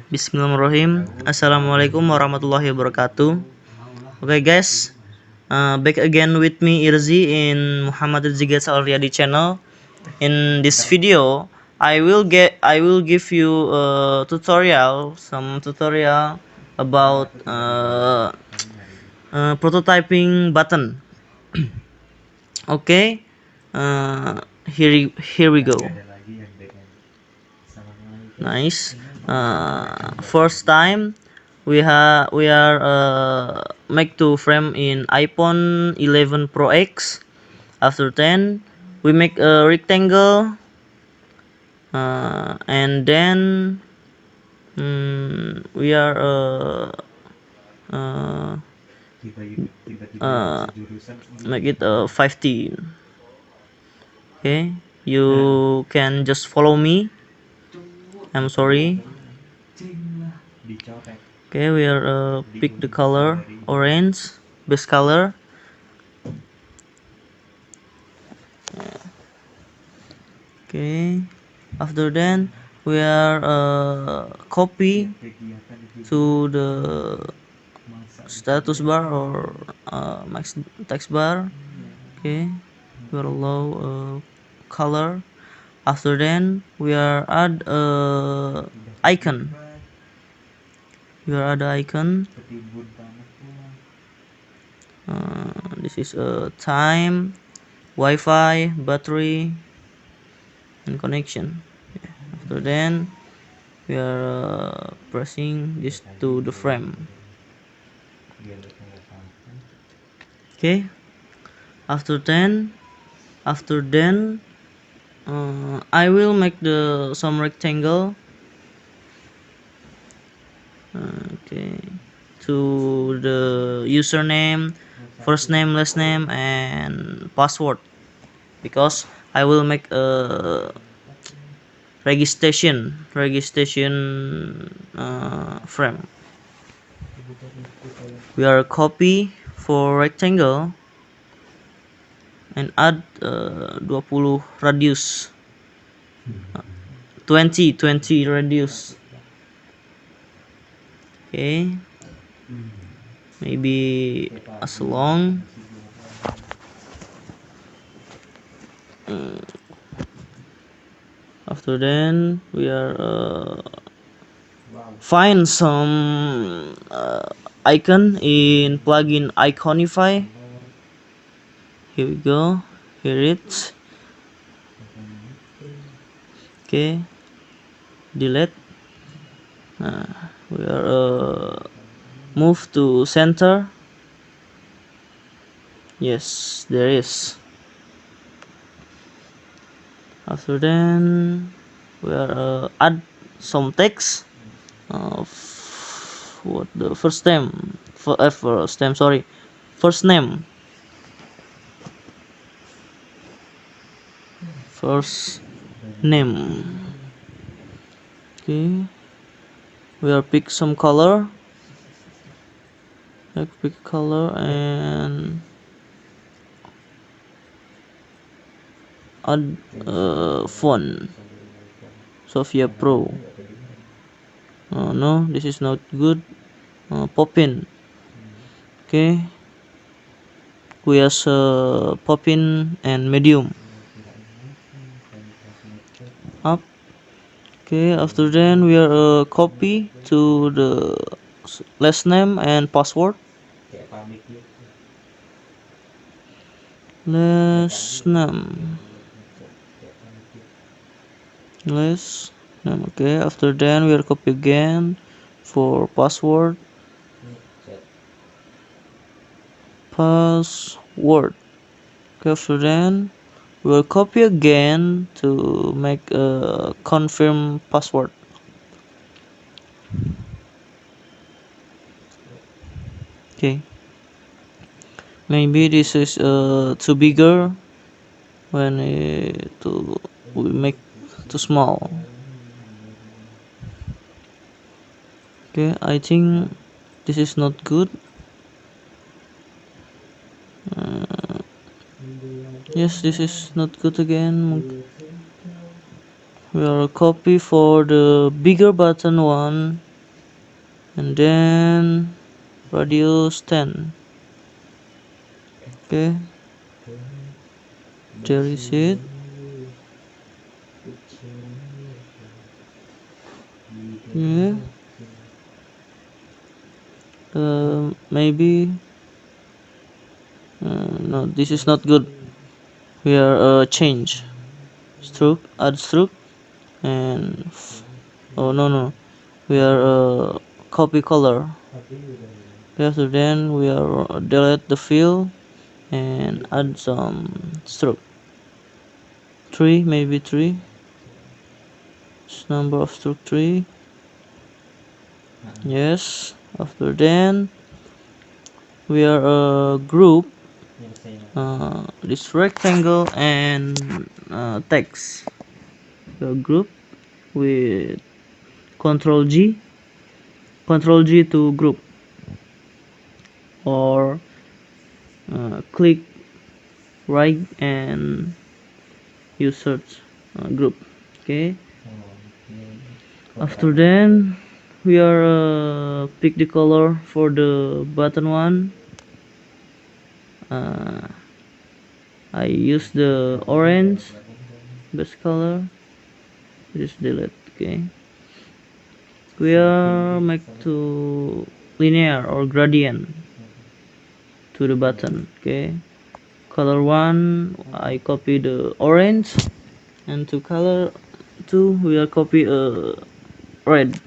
Bismillahirrahmanirrahim. Assalamualaikum warahmatullahi wabarakatuh. Okay, guys, back again with me Irzi in Muhammad Zigat Alriyadi channel. In this video, I will give you some tutorial about prototyping button. Okay, here we go. Nice. First time we are make to frame in iPhone 11 Pro X. After 10 we make a rectangle, and then we are uh, uh, make it 15. Okay, you can just follow me. I'm sorry. Okay, we are pick the color orange, base color. Okay, after then we are copy to the status bar or max text bar. Okay, we are allow color. After then we are add icon. We are add icon. This is time, Wi-Fi, battery, and connection. Yeah. After then we are pressing this to the frame. Okay, after then I will make the some rectangle. Okay, to the username, first name, last name, and password, because I will make a registration frame. We are copy for rectangle and add 20 radius, 20 radius. Okay, maybe as long. After then we are find some icon in plugin Iconify. Here we go. Here it's okay. Delete. We are move to center. Yes, there is. After then we are add some text of what the first name first name, sorry, first name, first name. Okay, we are pick some color, like pick color and add font Sophia Pro. No, this is not good. Pop in. Okay, we have pop in and medium up. Okay, after then we are copy to the last name and password. Last name. Okay, after then we are copy again for password. Okay, after then we will copy again to make a confirm password. Okay, maybe this is too bigger when we make too small. Okay, I think this is not good. Yes, this is not good again. We are copy for the bigger button one and then radius 10. Okay, there is it. Yeah, maybe no, this is not good. We are change stroke, add stroke, and oh no, we are copy color. Okay, so then we are delete the fill and add some stroke. 3, maybe 3. Number of stroke 3. Yes. After then we are a group this rectangle and text. A group with Control G to group, or click right and you search group. Okay, after then we are pick the color for the button one. I use the orange best color. Just delete. Okay, we are make to linear or gradient to the button. Okay, color 1 I copy the orange, and to color 2 we are copy red.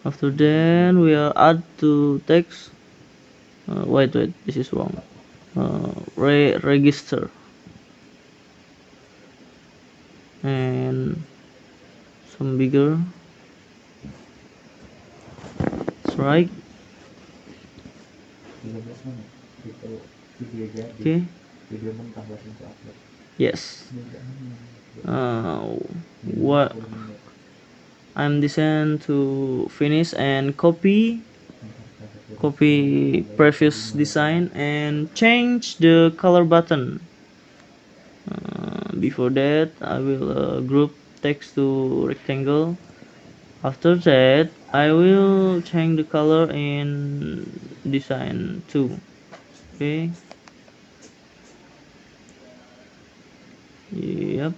After then we are add to text. Wait, this is wrong. Register and some bigger. That's right. Okay. Yes. What I'm design to finish and copy previous design and change the color button. Before that I will group text to rectangle. After that I will change the color in design too. Okay, yep,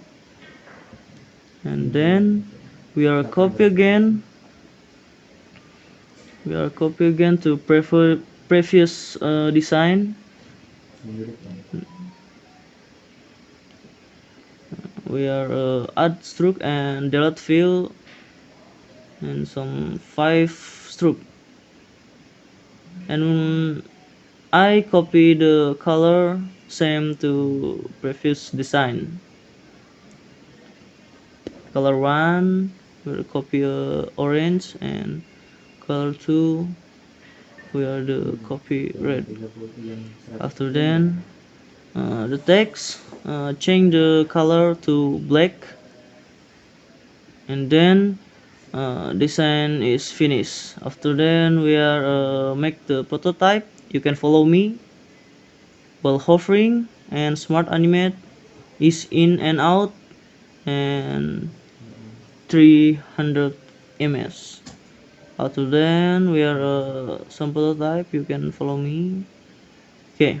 and then we are copy again to previous design. We are add stroke and delete fill and some 5 stroke, and I copy the color same to previous design. Color 1 will copy orange, and color 2 we are the copy red. After then the text change the color to black, and then design is finished. After then we are make the prototype. You can follow me. While hovering and smart animate is in and out and 300 ms. After then we are some prototype. You can follow me. Okay,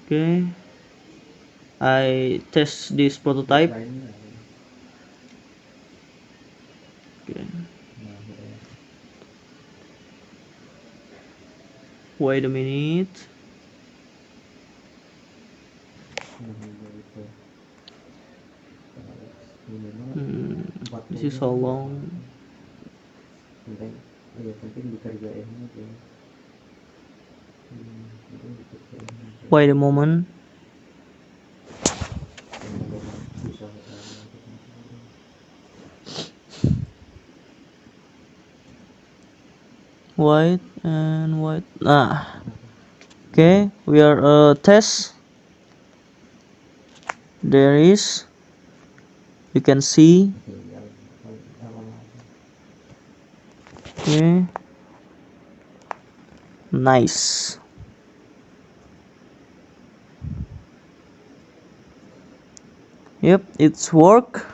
okay, I test this prototype. Okay, wait a minute. This is so long. Wait a moment. White and white. Okay, we are test. There is, you can see. Okay, nice. Yep, it's work.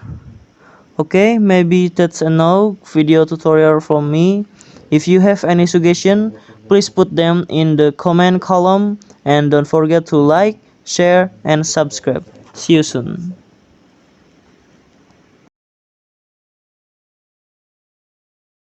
Okay, maybe that's enough video tutorial from me. If you have any suggestion, please put them in the comment column and don't forget to like, share, and subscribe. See you soon.